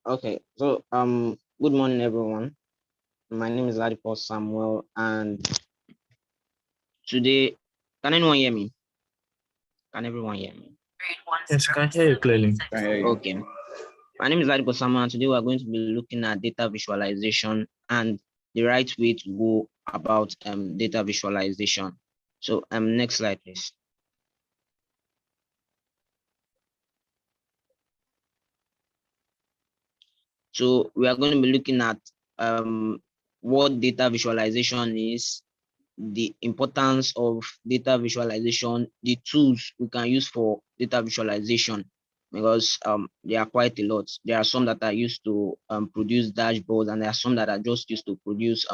Okay, so good morning, everyone. My name is Ladipo Samuel, and today, can anyone hear me? Can everyone hear me? Yes, I can hear you clearly. Okay, my name is Ladipo Samuel, and today we are going to be looking at data visualization and the right way to go about data visualization. So next slide, please. So we are going to be looking at what data visualization is, the importance of data visualization, the tools we can use for data visualization, because there are quite a lot. There are some that are used to produce dashboards, and there are some that are just used to produce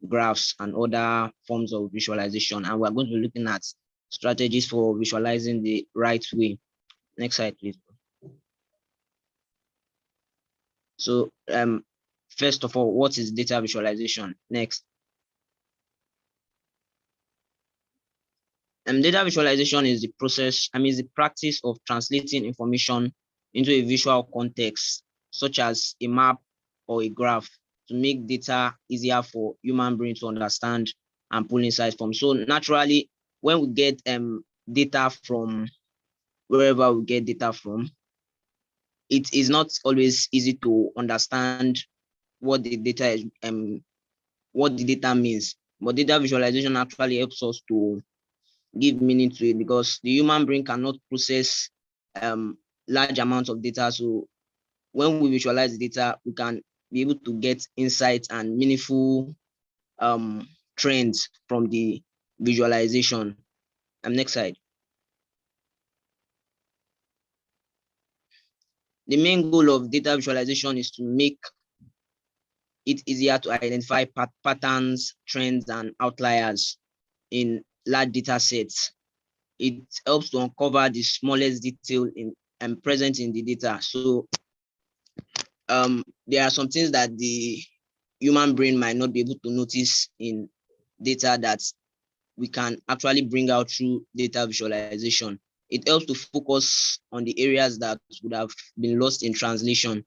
graphs and other forms of visualization. And we're going to be looking at strategies for visualizing the right way. Next slide, please. So first of all, what is data visualization? Next. Data visualization is the process, is the practice of translating information into a visual context, such as a map or a graph, to make data easier for human brain to understand and pull insights from. So naturally, when we get data from wherever we get data from, it is not always easy to understand what the data is, what the data means. But data visualization actually helps us to give meaning to it, because the human brain cannot process large amounts of data. So when we visualize the data, we can be able to get insights and meaningful trends from the visualization. Next slide. The main goal of data visualization is to make it easier to identify patterns, trends, and outliers in large data sets. It helps to uncover the smallest detail present in the data. So there are some things that the human brain might not be able to notice in data that we can actually bring out through data visualization. It helps to focus on the areas that would have been lost in translation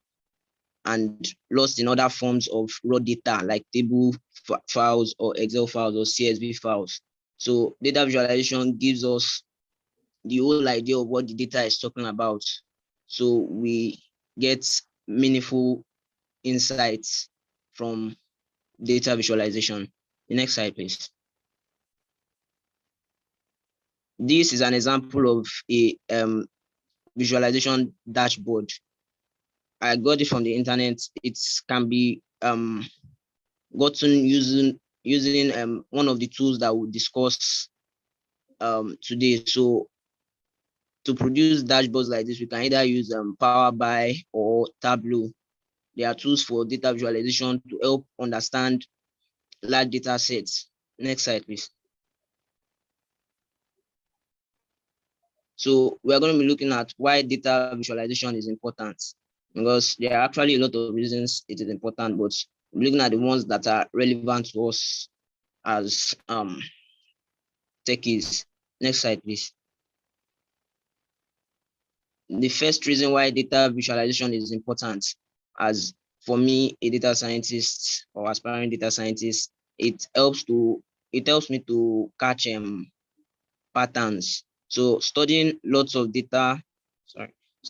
and lost in other forms of raw data, like table files or Excel files or CSV files. So data visualization gives us the whole idea of what the data is talking about. So we get meaningful insights from data visualization. The next slide, please. This is an example of a visualization dashboard. I got it from the internet. It can be gotten using one of the tools that we'll discuss today. So to produce dashboards like this, we can either use Power BI or Tableau. There are tools for data visualization to help understand large data sets. Next slide, please. So we are going to be looking at why data visualization is important, because there are actually a lot of reasons it is important, but we're looking at the ones that are relevant to us as techies. Next slide, please. The first reason why data visualization is important, as for me, a data scientist or aspiring data scientist, it helps me to catch patterns. So studying lots of data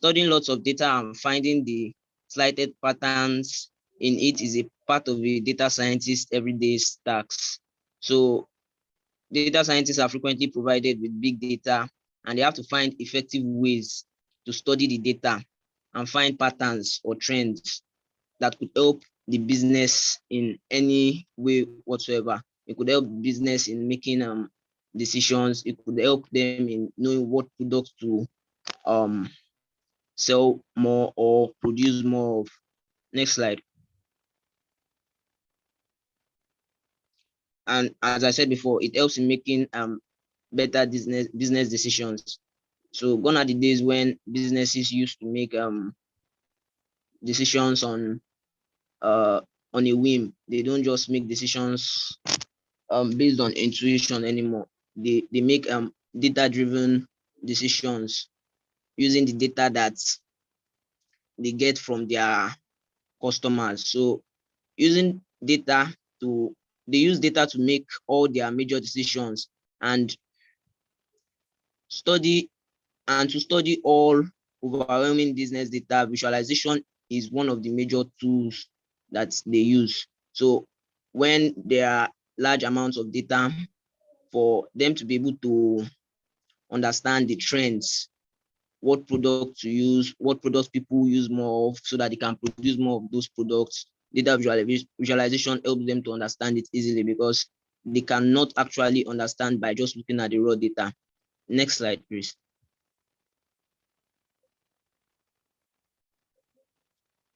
and finding the slighted patterns in it is a part of a data scientist everyday tasks. So data scientists are frequently provided with big data, and they have to find effective ways to study the data and find patterns or trends that could help the business in any way whatsoever. It could help business in making decisions. It could help them in knowing what products to sell more or produce more of. Next slide. And as I said before, it helps in making better business decisions. So gone are the days when businesses used to make decisions on a whim. They don't just make decisions based on intuition anymore. They make data-driven decisions using the data that they get from their customers. So using data they use data to make all their major decisions and to study all overwhelming business data. Visualization is one of the major tools that they use. So when there are large amounts of data, for them to be able to understand the trends, what products to use, what products people use more of, so that they can produce more of those products. Data visualization helps them to understand it easily because they cannot actually understand by just looking at the raw data. Next slide, please.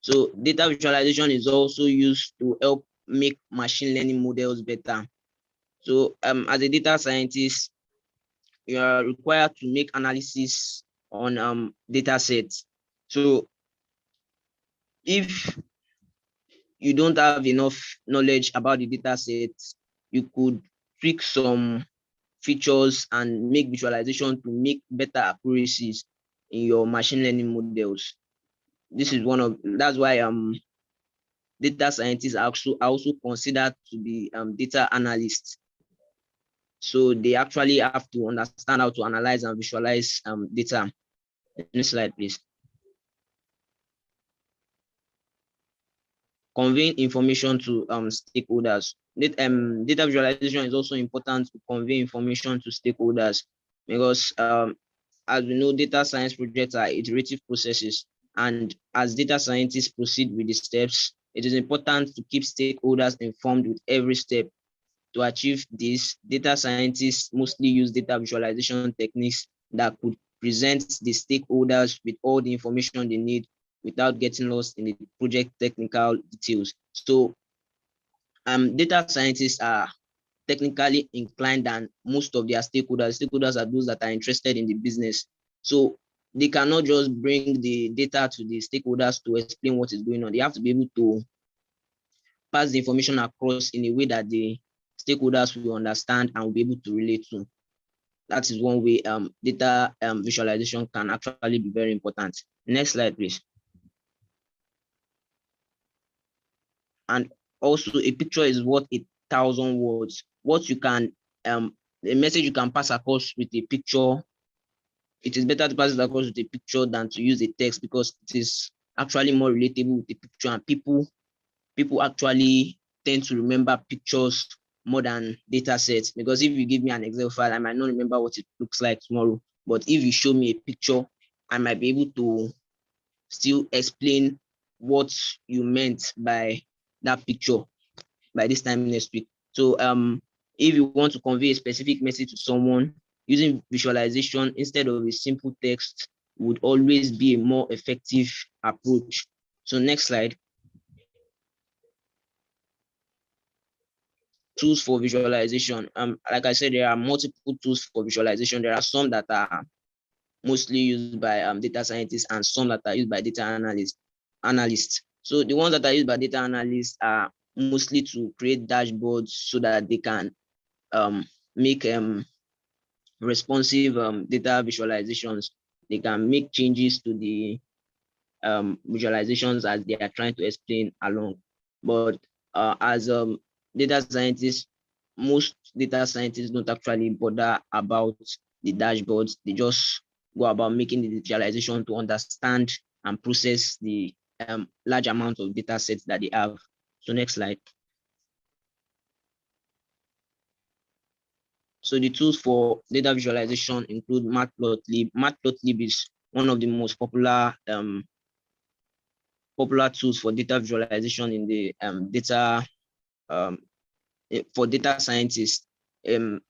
So data visualization is also used to help make machine learning models better. So as a data scientist, you are required to make analysis on data sets. So if you don't have enough knowledge about the data sets, you could tweak some features and make visualization to make better accuracies in your machine learning models. This is that's why data scientists are also considered to be data analysts. So they actually have to understand how to analyze and visualize data. Next slide, please. Conveying information to stakeholders. Data visualization is also important to convey information to stakeholders because as we know, data science projects are iterative processes, and as data scientists proceed with the steps, it is important to keep stakeholders informed with every step. To achieve this, data scientists mostly use data visualization techniques that could present the stakeholders with all the information they need without getting lost in the project technical details. So data scientists are technically inclined than most of their stakeholders. Stakeholders are those that are interested in the business. So they cannot just bring the data to the stakeholders to explain what is going on. They have to be able to pass the information across in a way that the stakeholders will understand and will be able to relate to. That is one way data visualization can actually be very important. Next slide, please. And also, a picture is worth 1,000 words. What you can, a message you can pass across with a picture, it is better to pass it across with a picture than to use a text because it is actually more relatable with the picture, and people actually tend to remember pictures more than data sets. Because if you give me an Excel file, I might not remember what it looks like tomorrow. But if you show me a picture, I might be able to still explain what you meant by that picture by this time next week. So if you want to convey a specific message to someone, using visualization instead of a simple text would always be a more effective approach. So next slide. Tools for visualization. Like I said, there are multiple tools for visualization. There are some that are mostly used by data scientists and some that are used by data analysts. So the ones that are used by data analysts are mostly to create dashboards so that they can make responsive data visualizations. They can make changes to the visualizations as they are trying to explain along. But as data scientists, most data scientists don't actually bother about the dashboards. They just go about making the visualization to understand and process the large amount of data sets that they have. So next slide. So the tools for data visualization include Matplotlib. Matplotlib is one of the most popular tools for data visualization in the for data scientists.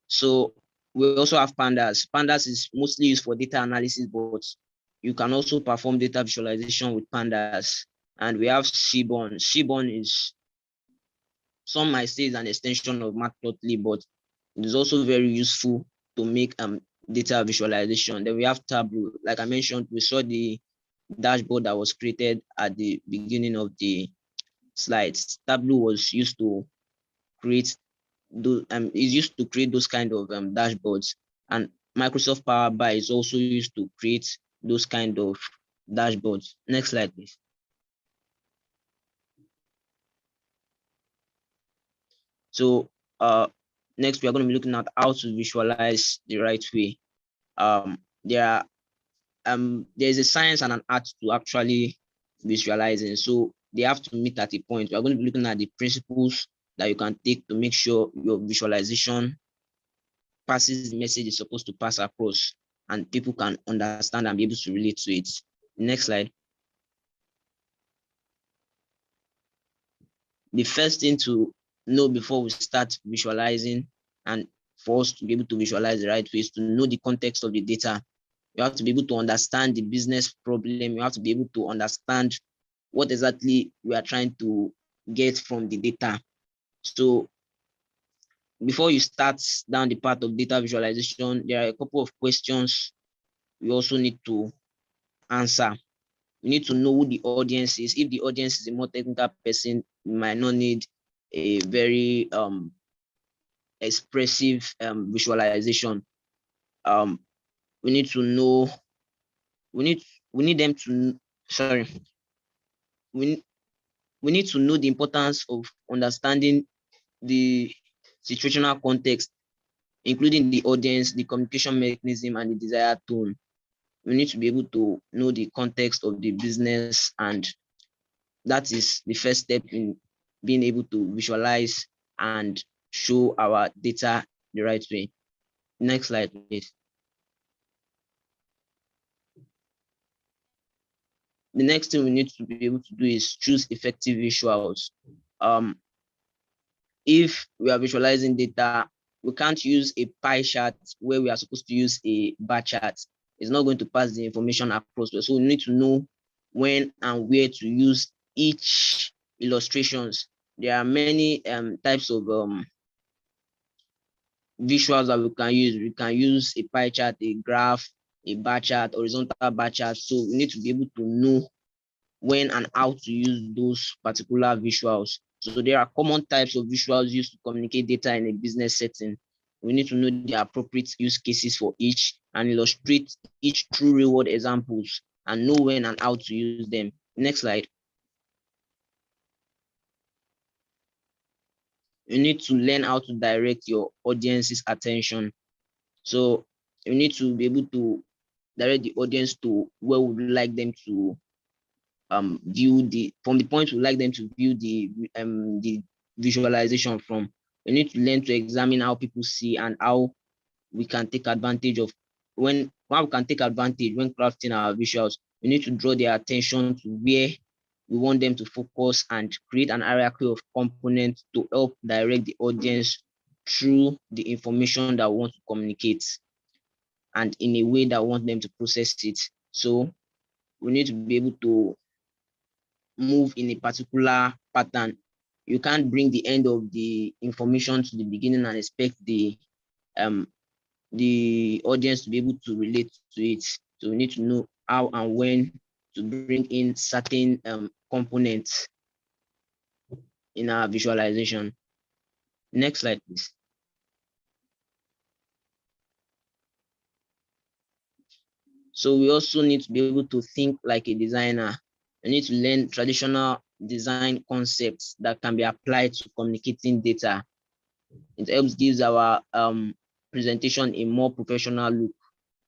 So we also have Pandas. Pandas is mostly used for data analysis, but you can also perform data visualization with Pandas. And we have Seaborn. Seaborn is, some might say, is an extension of Matplotlib, but it is also very useful to make data visualization. Then we have Tableau. Like I mentioned, we saw the dashboard that was created at the beginning of the slides. Tableau was used to create those those kind of dashboards, and Microsoft Power BI is also used to create those kind of dashboards. Next slide, please. So next we are going to be looking at how to visualize the right way. There's a science and an art to actually visualizing. So they have to meet at a point. We are going to be looking at the principles that you can take to make sure your visualization passes the message it's supposed to pass across, and people can understand and be able to relate to it. Next slide. The first thing to know before we start visualizing, and for us to be able to visualize the right way, is to know the context of the data. You have to be able to understand the business problem. You have to be able to understand what exactly we are trying to get from the data. So before you start down the path of data visualization, there are a couple of questions we also need to answer. We need to know who the audience is. If the audience is a more technical person, we might not need a very expressive visualization. We need to know, we need them to, sorry, we need to know the importance of understanding the situational context, including the audience, the communication mechanism, and the desired tone. We need to be able to know the context of the business, and that is the first step in being able to visualize and show our data the right way. Next slide, please. The next thing we need to be able to do is choose effective visuals. If we are visualizing data, we can't use a pie chart where we are supposed to use a bar chart. It's not going to pass the information across. So we need to know when and where to use each illustrations. There are many types of visuals that we can use. We can use a pie chart, a graph, a bar chart, horizontal bar chart. So we need to be able to know when and how to use those particular visuals. So there are common types of visuals used to communicate data in a business setting. We need to know the appropriate use cases for each and illustrate each through real world examples and know when and how to use them. Next slide. You need to learn how to direct your audience's attention. So you need to be able to direct the audience to where we would like them to view from the point we like them to view the visualization from. We need to learn to examine how people see and how we can take advantage of when crafting our visuals. We need to draw their attention to where we want them to focus and create an hierarchy of components to help direct the audience through the information that we want to communicate and in a way that we want them to process it. So we need to be able to move in a particular pattern. You can't bring the end of the information to the beginning and expect the audience to be able to relate to it. So we need to know how and when to bring in certain components in our visualization. Next slide, please. So we also need to be able to think like a designer. We need to learn traditional design concepts that can be applied to communicating data. It helps gives our presentation a more professional look.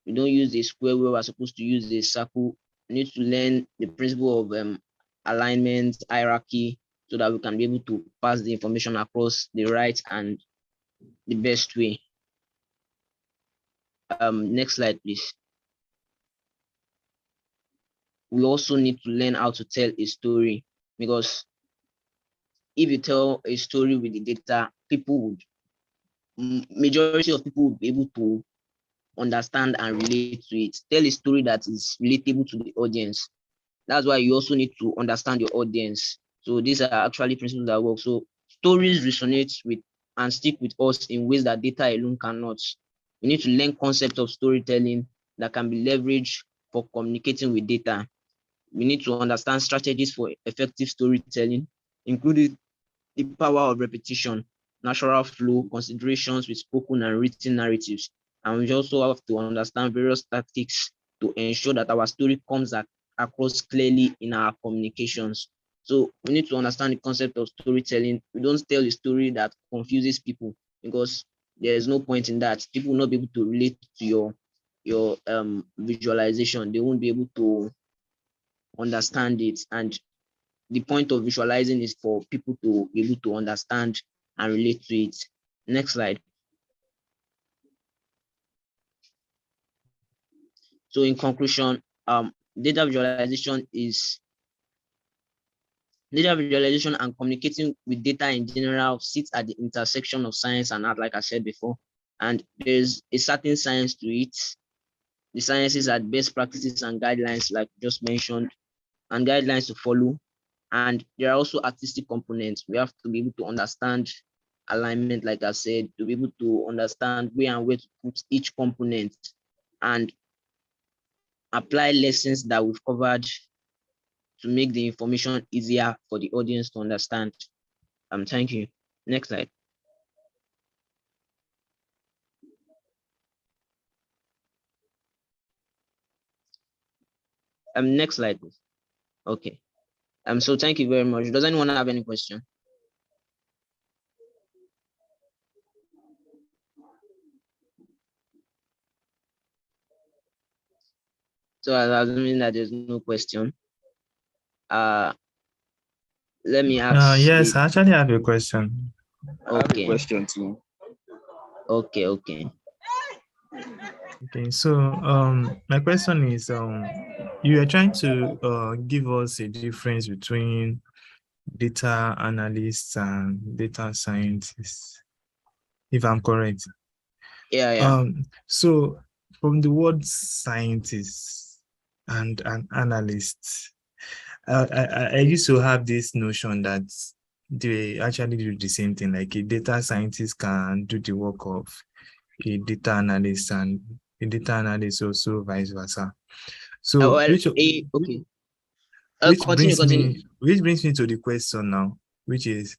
We don't use a square where we're supposed to use a circle. We need to learn the principle of alignment, hierarchy, so that we can be able to pass the information across the right and the best way. Next slide, please. We also need to learn how to tell a story, because if you tell a story with the data, majority of people would be able to understand and relate to it. Tell a story that is relatable to the audience. That's why you also need to understand your audience. So these are actually principles that work. So stories resonate with and stick with us in ways that data alone cannot. We need to learn concepts of storytelling that can be leveraged for communicating with data. We need to understand strategies for effective storytelling, including the power of repetition, natural flow, considerations with spoken and written narratives. And we also have to understand various tactics to ensure that our story comes across clearly in our communications. So we need to understand the concept of storytelling. We don't tell a story that confuses people, because there is no point in that. People will not be able to relate to your visualization. They won't be able to understand it. And the point of visualizing is for people to be able to understand and relate to it. Next slide. So in conclusion, data visualization and communicating with data in general sits at the intersection of science and art, like I said before. And there's a certain science to it. The sciences are best practices and guidelines, like just mentioned, and guidelines to follow. And there are also artistic components. We have to be able to understand alignment, like I said, to be able to understand where and where to put each component, and apply lessons that we've covered to make the information easier for the audience to understand. Thank you. Next slide. Next slide, please. Okay. So thank you very much. Does anyone have any question? So assuming that there's no question, let me ask. Yes, I actually have a question. I have a question too. Okay. Okay, so my question is, you are trying to give us a difference between data analysts and data scientists, if I'm correct. Yeah. So from the word scientist and an analyst, I used to have this notion that they actually do the same thing. Like a data scientist can do the work of a data analyst, and a data analyst also vice versa. So okay. Which Continue. brings me to the question now, which is,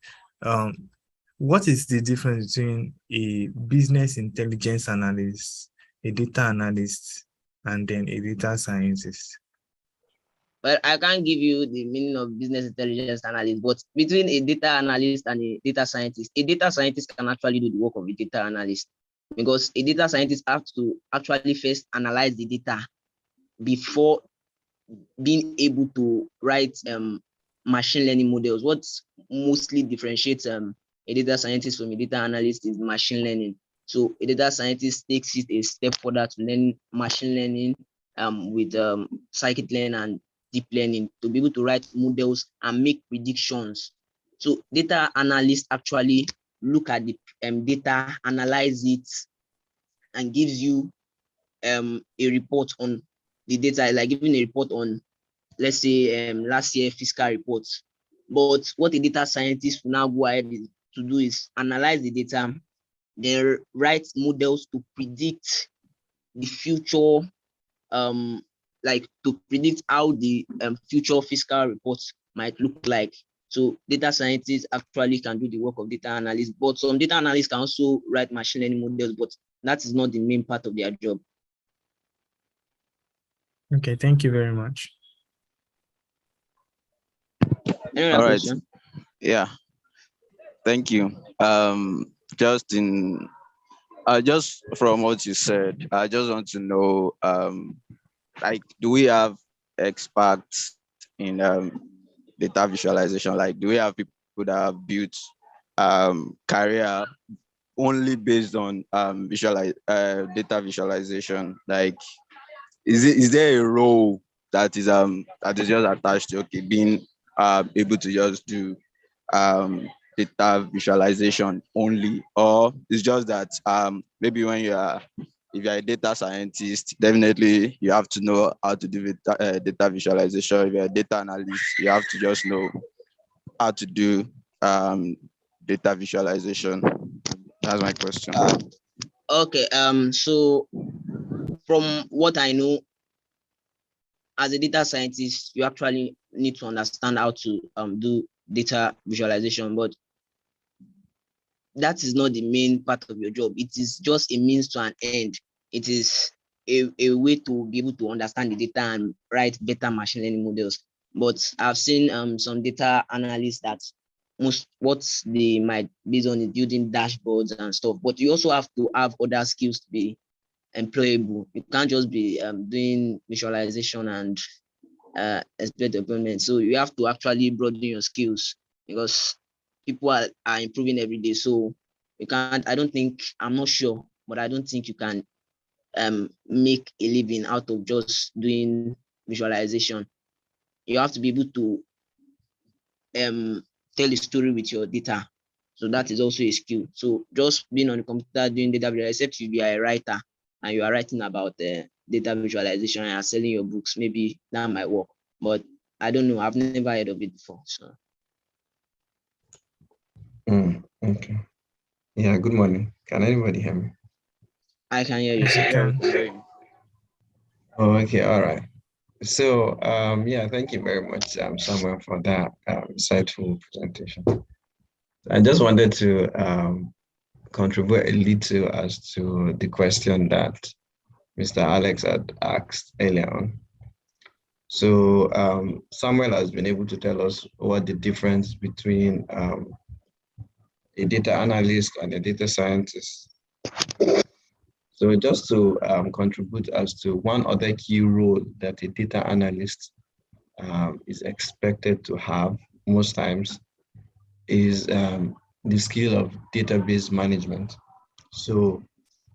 what is the difference between a business intelligence analyst, a data analyst, and then a data scientist? Well, I can't give you the meaning of business intelligence analyst, but between a data analyst and a data scientist can actually do the work of a data analyst, because a data scientist has to actually first analyze the data before being able to write machine learning models. What mostly differentiates a data scientist from a data analyst is machine learning. So a data scientist takes it a step further to learn machine learning with scikit-learn and deep learning to be able to write models and make predictions. So data analysts actually look at the data, analyze it, and gives you a report on the data, like giving a report on, let's say, last year fiscal reports. But what a data scientist will now go ahead to do is analyze the data, then write models to predict the future, like to predict how the future fiscal reports might look like. So data scientists actually can do the work of data analysts, but some data analysts can also write machine learning models, but that is not the main part of their job. Okay, thank you very much. Any other question? Yeah. Thank you. Just from what you said, I just want to know, like, do we have experts in data visualization? Like, do we have people that have built career only based on data visualization? Like, is there a role that is just attached to being able to just do data visualization only, or it's just that maybe if you're a data scientist, definitely you have to know how to do data visualization. If you're a data analyst, you have to just know how to do data visualization. That's my question. Okay. So from what I know, as a data scientist, you actually need to understand how to do data visualization, but that is not the main part of your job. It is just a means to an end. It is a way to be able to understand the data and write better machine learning models. But I've seen some data analysts that most what they might based on is building dashboards and stuff. But you also have to have other skills to be employable. You can't just be doing visualization and expect development. So you have to actually broaden your skills because people are improving every day. So you can't, I don't think, I'm not sure, but I don't think you can make a living out of just doing visualization. You have to be able to tell a story with your data. So that is also a skill. So just being on the computer doing data visualization, except you are a writer and you are writing about data visualization and are selling your books, maybe that might work. But I don't know. I've never heard of it before. So. Okay. Yeah, good morning. Can anybody hear me? I can hear you, sir. Yeah, we can hear you. Oh, okay, all right. So, yeah, thank you very much, Samuel, for that insightful presentation. I just wanted to contribute a little as to the question that Mr. Alex had asked earlier on. So, Samuel has been able to tell us what the difference between a data analyst and a data scientist. So just to contribute as to one other key role that a data analyst is expected to have most times is the skill of database management. So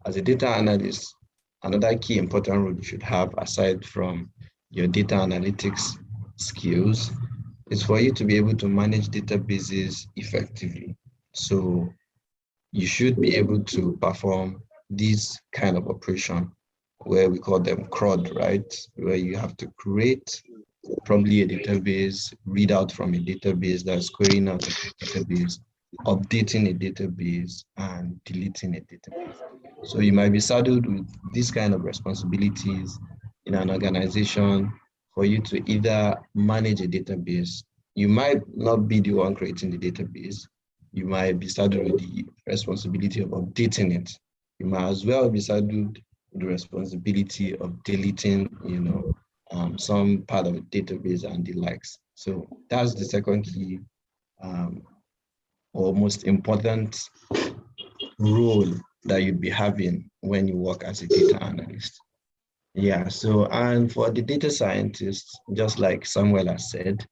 as a data analyst, another key important role you should have aside from your data analytics skills is for you to be able to manage databases effectively. So you should be able to perform this kind of operation where we call them CRUD, right? Where you have to create probably a database, read out from a database, that's querying out of a database, updating a database, and deleting a database. So you might be saddled with these kind of responsibilities in an organization for you to either manage a database. You might not be the one creating the database. You might be saddled with the responsibility of updating it. You might as well be saddled with the responsibility of deleting, some part of the database and the likes. So that's the second key or most important role that you'd be having when you work as a data analyst. Yeah, so and for the data scientists, just like Samuel has said,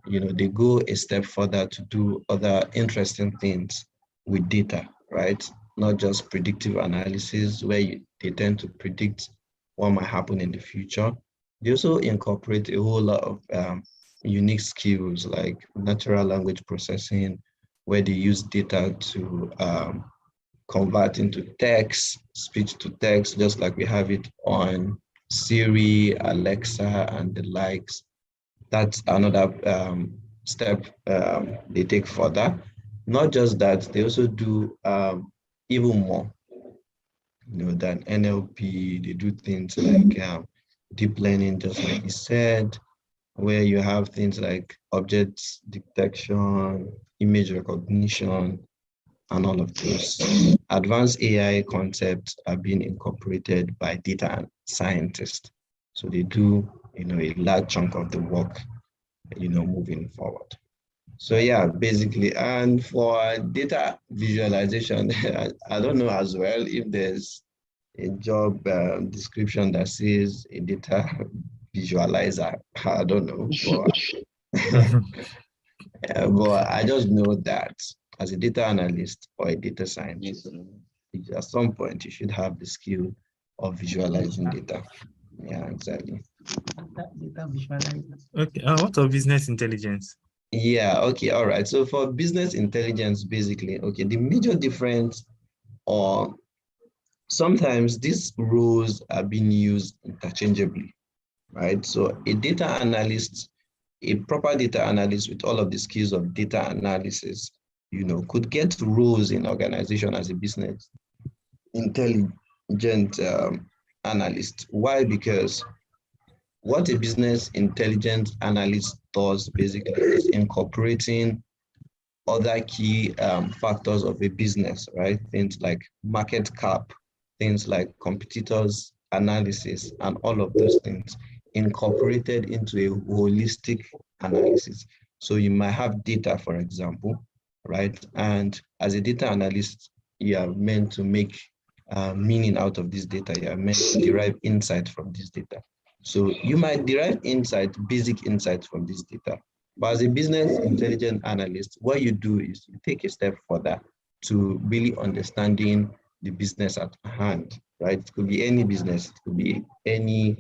they go a step further to do other interesting things with data, right? Not just predictive analysis where they tend to predict what might happen in the future. They also incorporate a whole lot of unique skills like natural language processing, where they use data to convert into text, speech to text, just like we have it on Siri, Alexa, and the likes. That's another step they take further. Not just that, they also do even more, than NLP. They do things like deep learning, just like you said, where you have things like object detection, image recognition, and all of those. Advanced AI concepts are being incorporated by data scientists. So they do, a large chunk of the work, moving forward. So yeah, basically, and for data visualization, I don't know as well if there's a job description that says a data visualizer. I don't know, but I just know that as a data analyst or a data scientist, at some point you should have the skill of visualizing data. Yeah, exactly. Okay, what of business intelligence? Yeah, okay, all right. So for business intelligence, basically, okay, the major difference, or sometimes these roles are being used interchangeably, right? So a data analyst, a proper data analyst with all of the skills of data analysis, could get roles in organization as a business intelligent analyst. Why? Because what a business intelligence analyst does basically is incorporating other key factors of a business, right? Things like market cap, things like competitors analysis, and all of those things incorporated into a holistic analysis. So you might have data, for example, right? And as a data analyst, you are meant to make meaning out of this data. You are meant to derive insight from this data. So you might derive basic insights from this data. But as a business intelligence analyst, what you do is you take a step further to really understanding the business at hand, right? It could be any business, it could be any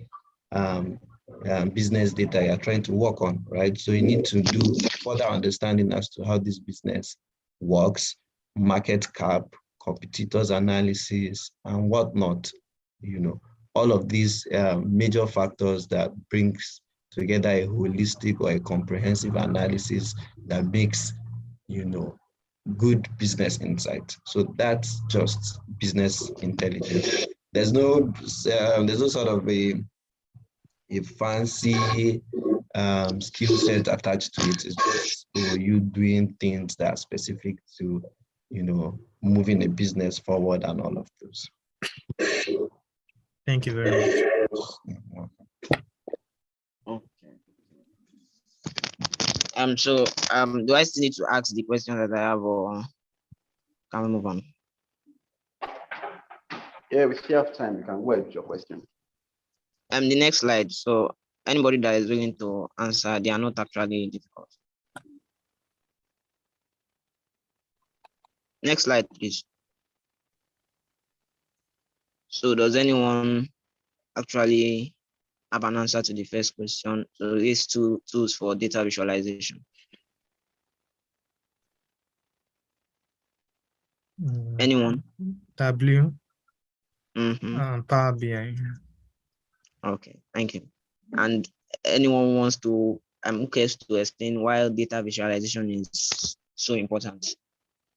business data you're trying to work on, right? So you need to do further understanding as to how this business works, market cap, competitors analysis, and whatnot. All of these major factors that brings together a holistic or a comprehensive analysis that makes, good business insight. So that's just business intelligence. There's no sort of a fancy skill set attached to it. It's just you doing things that are specific to, moving a business forward and all of those. Thank you very much. Okay. So do I still need to ask the question that I have, or can we move on? Yeah, we still have time. You can go ahead with your question. The next slide. So anybody that is willing to answer, they are not actually difficult. Next slide, please. So does anyone actually have an answer to the first question? So these two tools for data visualization. Anyone? W. Power BI. Okay, thank you. And anyone wants to, I'm curious to explain why data visualization is so important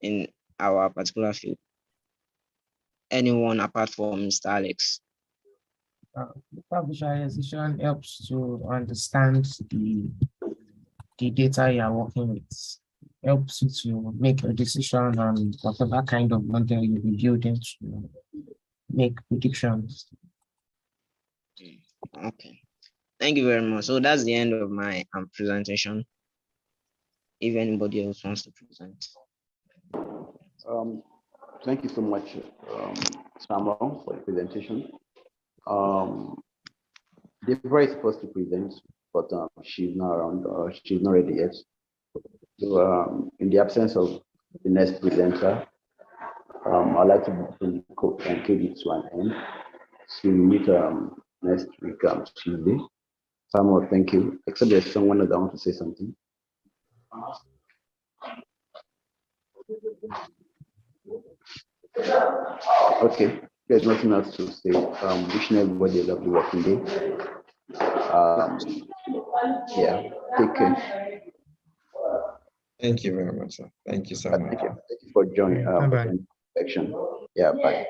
in our particular field. Anyone apart from Mr. Alex? Data visualization helps to understand the data you are working with. Helps you to make a decision on whatever kind of model you'll be building to make predictions. Okay, thank you very much. So that's the end of my presentation. If anybody else wants to present. Thank you so much, Samuel, for the presentation. Deborah is supposed to present, but she's not around. She's not ready yet. So, in the absence of the next presenter, I'd like to bring it to an end. So we meet next week, Tuesday. Samuel, thank you. Except there's someone that wants to say something. Okay, there's nothing else to say. Wishing everybody a lovely working day. Yeah, take care. Thank you very much, sir. Thank you so much. Thank you for joining. Bye-bye. Section. Yeah, bye.